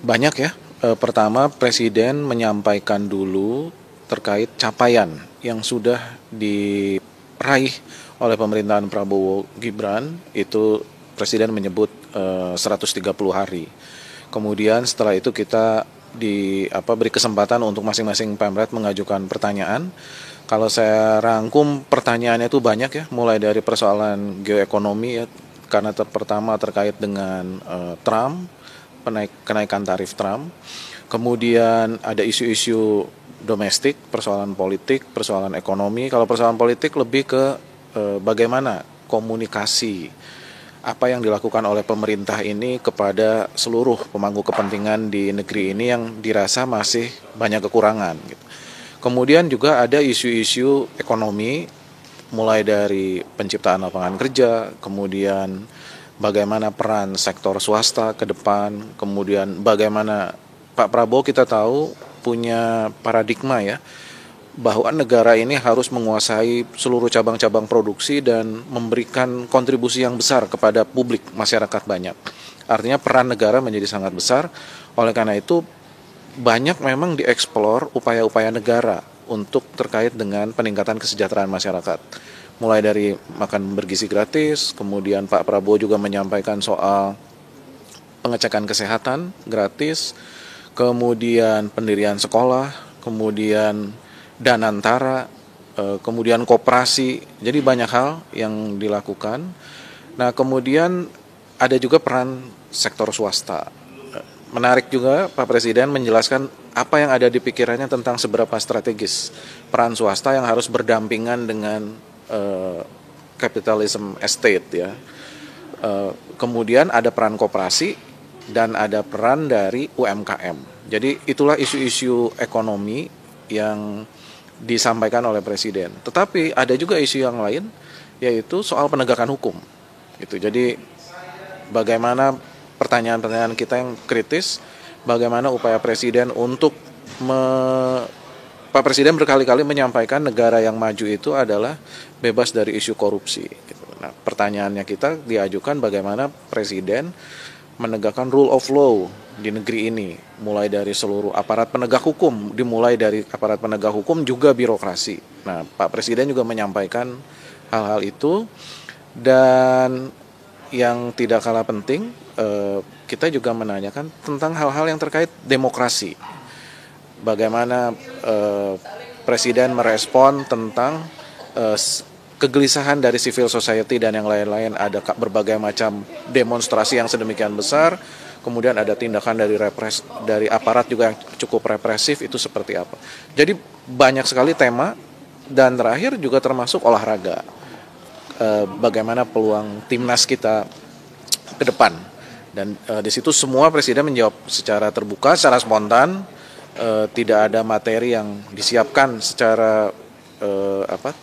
Banyak ya. Pertama, Presiden menyampaikan dulu terkait capaian yang sudah diraih oleh pemerintahan Prabowo Gibran. Itu Presiden menyebut 130 hari. Kemudian setelah itu kita beri kesempatan untuk masing-masing Pemret mengajukan pertanyaan. Kalau saya rangkum pertanyaannya itu banyak ya, mulai dari persoalan geoekonomi ya, karena pertama terkait dengan Trump, kenaikan tarif Trump. Kemudian ada isu-isu domestik, persoalan politik, persoalan ekonomi. Kalau persoalan politik lebih ke bagaimana komunikasi apa yang dilakukan oleh pemerintah ini kepada seluruh pemangku kepentingan di negeri ini yang dirasa masih banyak kekurangan gitu. Kemudian juga ada isu-isu ekonomi, mulai dari penciptaan lapangan kerja, kemudian bagaimana peran sektor swasta ke depan, kemudian bagaimana Pak Prabowo kita tahu punya paradigma ya, bahwa negara ini harus menguasai seluruh cabang-cabang produksi dan memberikan kontribusi yang besar kepada publik, masyarakat banyak. Artinya peran negara menjadi sangat besar, oleh karena itu banyak memang dieksplor upaya-upaya negara untuk terkait dengan peningkatan kesejahteraan masyarakat. Mulai dari makan bergizi gratis, kemudian Pak Prabowo juga menyampaikan soal pengecekan kesehatan gratis, kemudian pendirian sekolah, kemudian Danantara, kemudian koperasi. Jadi banyak hal yang dilakukan. Nah, kemudian ada juga peran sektor swasta. Menarik juga Pak Presiden menjelaskan apa yang ada di pikirannya tentang seberapa strategis peran swasta yang harus berdampingan dengan capitalism estate ya. Kemudian ada peran koperasi dan ada peran dari UMKM. Jadi itulah isu-isu ekonomi yang disampaikan oleh Presiden. Tetapi ada juga isu yang lain, yaitu soal penegakan hukum. Gitu. Jadi bagaimana pertanyaan-pertanyaan kita yang kritis, bagaimana upaya Presiden untuk Pak Presiden berkali-kali menyampaikan negara yang maju itu adalah bebas dari isu korupsi. Gitu. Nah, pertanyaannya kita diajukan bagaimana Presiden menegakkan rule of law di negeri ini, mulai dari seluruh aparat penegak hukum, dimulai dari aparat penegak hukum juga birokrasi. Nah, Pak Presiden juga menyampaikan hal-hal itu, dan yang tidak kalah penting, kita juga menanyakan tentang hal-hal yang terkait demokrasi. Bagaimana Presiden merespon tentang kegelisahan dari civil society dan yang lain-lain, ada berbagai macam demonstrasi yang sedemikian besar. Kemudian ada tindakan dari aparat juga yang cukup represif, itu seperti apa. Jadi banyak sekali tema, dan terakhir juga termasuk olahraga. Bagaimana peluang timnas kita ke depan. Dan di situ semua Presiden menjawab secara terbuka, secara spontan, tidak ada materi yang disiapkan secara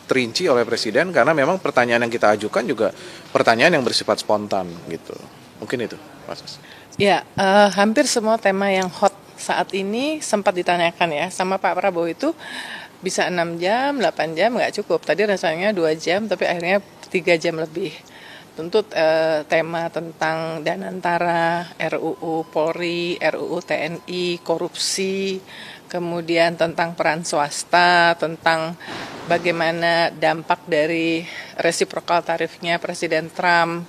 terinci oleh Presiden, karena memang pertanyaan yang kita ajukan juga pertanyaan yang bersifat spontan gitu. Mungkin itu, Mas. Ya, hampir semua tema yang hot saat ini sempat ditanyakan ya sama Pak Prabowo. Itu bisa 6 jam, 8 jam nggak cukup. Tadi rasanya 2 jam, tapi akhirnya 3 jam lebih. Tentu tema tentang Danantara, RUU Polri, RUU TNI, korupsi, kemudian tentang peran swasta, tentang bagaimana dampak dari resiprokal tarifnya Presiden Trump.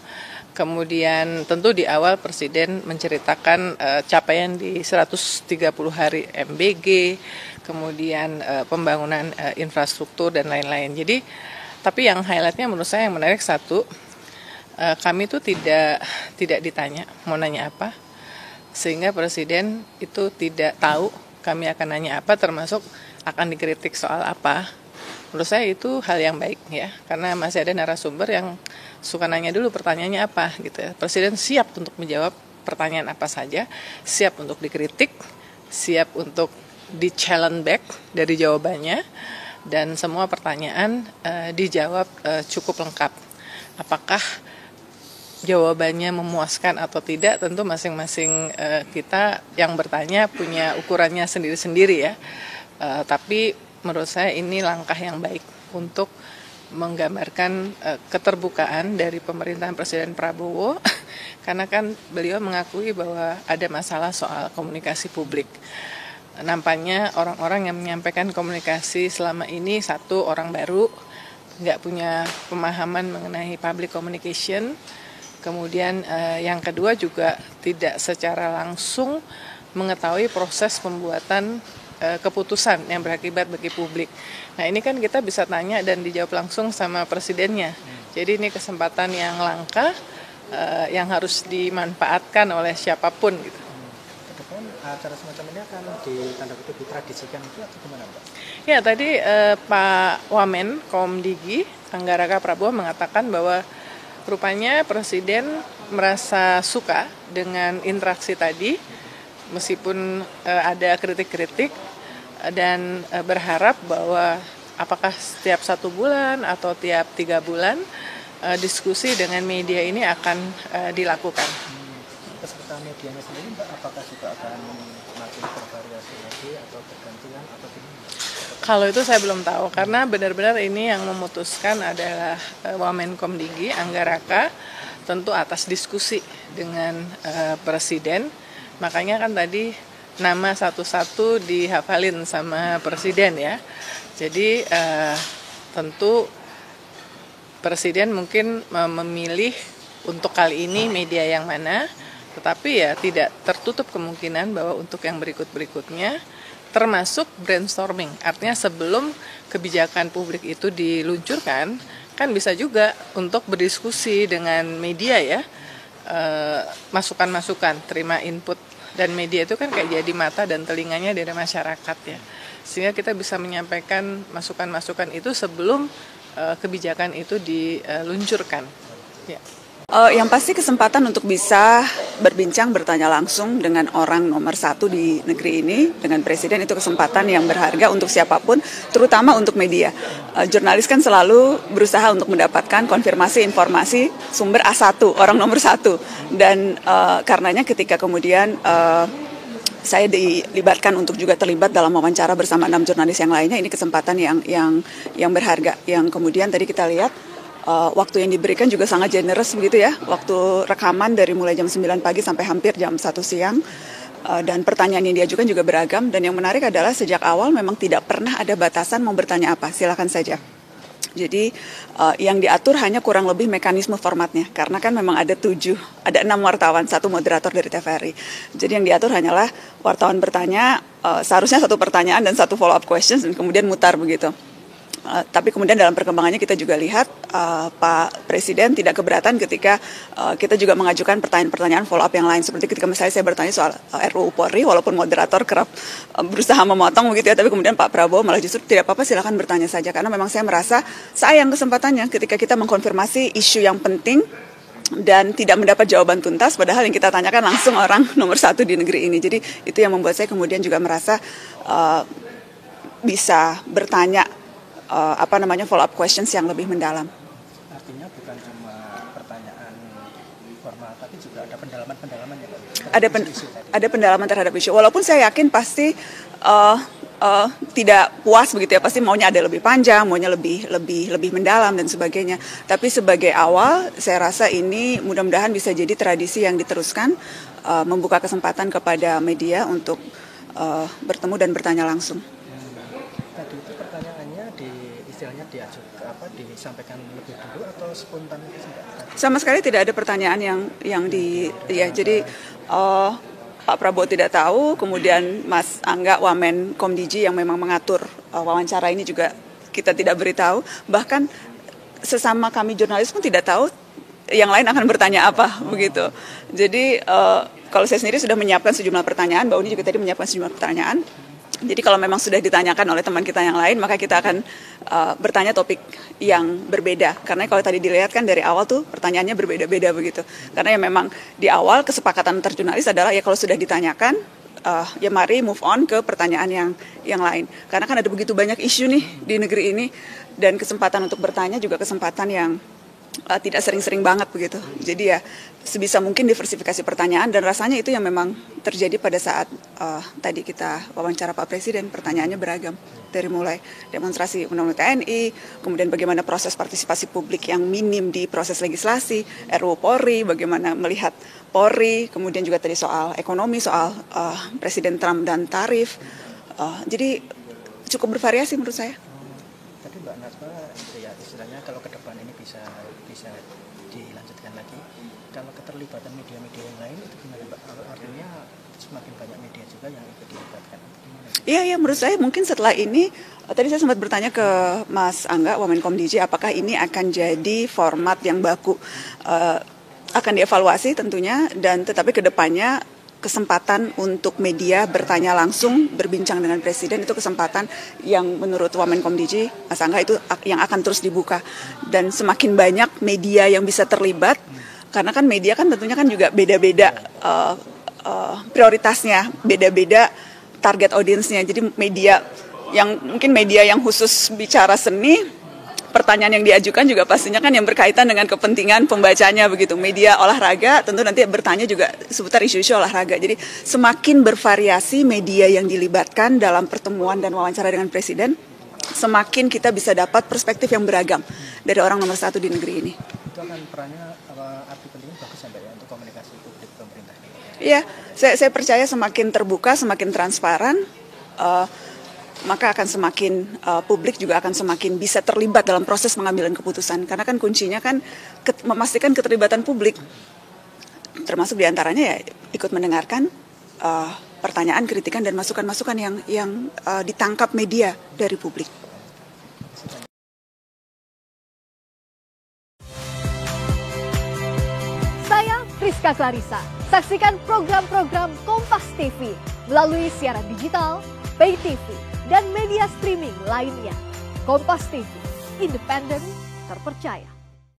Kemudian tentu di awal Presiden menceritakan capaian di 130 hari MBG, kemudian pembangunan infrastruktur dan lain-lain. Jadi, tapi yang highlightnya menurut saya yang menarik satu, kami itu tidak ditanya mau nanya apa, sehingga Presiden itu tidak tahu kami akan nanya apa, termasuk akan dikritik soal apa. Menurut saya itu hal yang baik ya, karena masih ada narasumber yang suka nanya dulu pertanyaannya apa gitu ya. Presiden siap untuk menjawab pertanyaan apa saja, siap untuk dikritik, siap untuk di-challenge back dari jawabannya, dan semua pertanyaan dijawab cukup lengkap. Apakah jawabannya memuaskan atau tidak, tentu masing-masing kita yang bertanya punya ukurannya sendiri-sendiri ya. Tapi menurut saya ini langkah yang baik untuk menggambarkan keterbukaan dari pemerintahan Presiden Prabowo karena kan beliau mengakui bahwa ada masalah soal komunikasi publik. Nampaknya orang-orang yang menyampaikan komunikasi selama ini, satu, orang baru, nggak punya pemahaman mengenai public communication. Kemudian yang kedua juga tidak secara langsung mengetahui proses pembuatan keputusan yang berakibat bagi publik. Nah ini kan kita bisa tanya dan dijawab langsung sama presidennya. Jadi ini kesempatan yang langka yang harus dimanfaatkan oleh siapapun gitu. Kedepan acara semacam ini akan ditanda kutip ditradisikan itu atau gimana Mbak? Ya tadi Pak Wamen Komdigi Anggaraka Prabowo mengatakan bahwa rupanya Presiden merasa suka dengan interaksi tadi meskipun ada kritik-kritik dan berharap bahwa apakah setiap 1 bulan atau tiap 3 bulan diskusi dengan media ini akan dilakukan. Peserta medianya sendiri Mbak, apakah juga akan makin bervariasi lagi atau bergantian atau gimana? Kalau itu saya belum tahu karena benar-benar ini yang memutuskan adalah Wamenkomdigi Anggaraka tentu atas diskusi dengan Presiden. Makanya kan tadi nama satu-satu dihafalin sama Presiden ya. Jadi tentu Presiden mungkin memilih untuk kali ini media yang mana, tetapi ya tidak tertutup kemungkinan bahwa untuk yang berikut-berikutnya termasuk brainstorming. Artinya sebelum kebijakan publik itu diluncurkan, kan bisa juga untuk berdiskusi dengan media ya, masukan-masukan, terima input. Dan media itu kan kayak jadi mata dan telinganya dari masyarakat ya. Sehingga kita bisa menyampaikan masukan-masukan itu sebelum kebijakan itu diluncurkan. Ya. Yang pasti kesempatan untuk bisa berbincang, bertanya langsung dengan orang nomor 1 di negeri ini, dengan Presiden, itu kesempatan yang berharga untuk siapapun, terutama untuk media. Jurnalis kan selalu berusaha untuk mendapatkan konfirmasi informasi sumber A1, orang nomor 1. Dan karenanya ketika kemudian saya dilibatkan untuk juga terlibat dalam wawancara bersama 6 jurnalis yang lainnya, ini kesempatan yang berharga. Yang kemudian tadi kita lihat, waktu yang diberikan juga sangat generous begitu ya. Waktu rekaman dari mulai jam 9 pagi sampai hampir jam 1 siang. Dan pertanyaan yang diajukan juga beragam. Dan yang menarik adalah sejak awal memang tidak pernah ada batasan mau bertanya apa. Silakan saja. Jadi yang diatur hanya kurang lebih mekanisme formatnya. Karena kan memang ada 6 wartawan, 1 moderator dari TVRI. Jadi yang diatur hanyalah wartawan bertanya, seharusnya 1 pertanyaan dan 1 follow up questions dan kemudian mutar begitu. Tapi kemudian dalam perkembangannya kita juga lihat Pak Presiden tidak keberatan ketika kita juga mengajukan pertanyaan-pertanyaan follow up yang lain. Seperti ketika misalnya saya bertanya soal RUU Polri, walaupun moderator kerap berusaha memotong begitu ya, tapi kemudian Pak Prabowo malah justru tidak apa-apa, silakan bertanya saja. Karena memang saya merasa sayang kesempatannya ketika kita mengkonfirmasi isu yang penting dan tidak mendapat jawaban tuntas, padahal yang kita tanyakan langsung orang nomor 1 di negeri ini. Jadi itu yang membuat saya kemudian juga merasa bisa bertanya follow up questions yang lebih mendalam. Artinya bukan cuma pertanyaan formal, tapi juga ada pendalaman-pendalaman ya Pak? Ada pendalaman terhadap isu. Walaupun saya yakin pasti tidak puas begitu ya, pasti maunya ada lebih panjang, maunya lebih mendalam dan sebagainya. Tapi sebagai awal, saya rasa ini mudah-mudahan bisa jadi tradisi yang diteruskan, membuka kesempatan kepada media untuk bertemu dan bertanya langsung. Tadi itu pertanyaannya istilahnya disampaikan lebih dulu atau spontan itu Mbak? Sama sekali tidak ada pertanyaan jadi Pak Prabowo tidak tahu, kemudian Mas Angga Wamenkomdigi yang memang mengatur wawancara ini juga kita tidak beritahu, bahkan sesama kami jurnalis pun tidak tahu yang lain akan bertanya apa begitu. Jadi kalau saya sendiri sudah menyiapkan sejumlah pertanyaan, Mbak Uni juga tadi menyiapkan sejumlah pertanyaan. Jadi kalau memang sudah ditanyakan oleh teman kita yang lain, maka kita akan bertanya topik yang berbeda. Karena kalau tadi dilihat kan dari awal tuh pertanyaannya berbeda-beda begitu. Karena ya memang di awal kesepakatan antar jurnalis adalah ya kalau sudah ditanyakan, ya mari move on ke pertanyaan yang lain. Karena kan ada begitu banyak isu nih di negeri ini, dan kesempatan untuk bertanya juga kesempatan yang tidak sering-sering banget begitu. Jadi ya sebisa mungkin diversifikasi pertanyaan, dan rasanya itu yang memang terjadi pada saat tadi kita wawancara Pak Presiden. Pertanyaannya beragam, dari mulai demonstrasi undang-undang TNI, kemudian bagaimana proses partisipasi publik yang minim di proses legislasi, RUU Polri, bagaimana melihat Polri, kemudian juga tadi soal ekonomi, soal Presiden Trump dan tarif. Jadi cukup bervariasi menurut saya. Tadi Mbak Nazma ya istilahnya kalau ke depan ini bisa dilanjutkan lagi. Kalau keterlibatan media-media yang lain itu gimana Mbak? Artinya semakin banyak media juga yang ikut dilibatkan. Iya, menurut saya mungkin setelah ini, tadi saya sempat bertanya ke Mas Angga, Wamenkom DJ, apakah ini akan jadi format yang baku. Akan dievaluasi tentunya, dan tetapi ke depannya kesempatan untuk media bertanya langsung, berbincang dengan Presiden, itu kesempatan yang menurut Wamenkom DJ, Mas Angga, itu yang akan terus dibuka. Dan semakin banyak media yang bisa terlibat, karena kan media kan tentunya kan juga beda-beda prioritasnya, beda-beda target audiensnya. Jadi media yang mungkin media yang khusus bicara seni, pertanyaan yang diajukan juga pastinya kan yang berkaitan dengan kepentingan pembacanya begitu. Media olahraga tentu nanti bertanya juga seputar isu-isu olahraga. Jadi semakin bervariasi media yang dilibatkan dalam pertemuan dan wawancara dengan Presiden, semakin kita bisa dapat perspektif yang beragam dari orang nomor 1 di negeri ini. Itu akan perannya arti pentingnya bagus sampai ya untuk komunikasi publik pemerintah. Iya, saya percaya semakin terbuka, semakin transparan, maka akan semakin publik juga akan semakin bisa terlibat dalam proses pengambilan keputusan. Karena kan kuncinya kan memastikan keterlibatan publik, termasuk diantaranya ya ikut mendengarkan pertanyaan, kritikan, dan masukan-masukan yang ditangkap media dari publik. Saya Priska Clarissa. Saksikan program-program Kompas TV melalui siaran digital, pay TV, dan media streaming lainnya. Kompas TV, independen, terpercaya.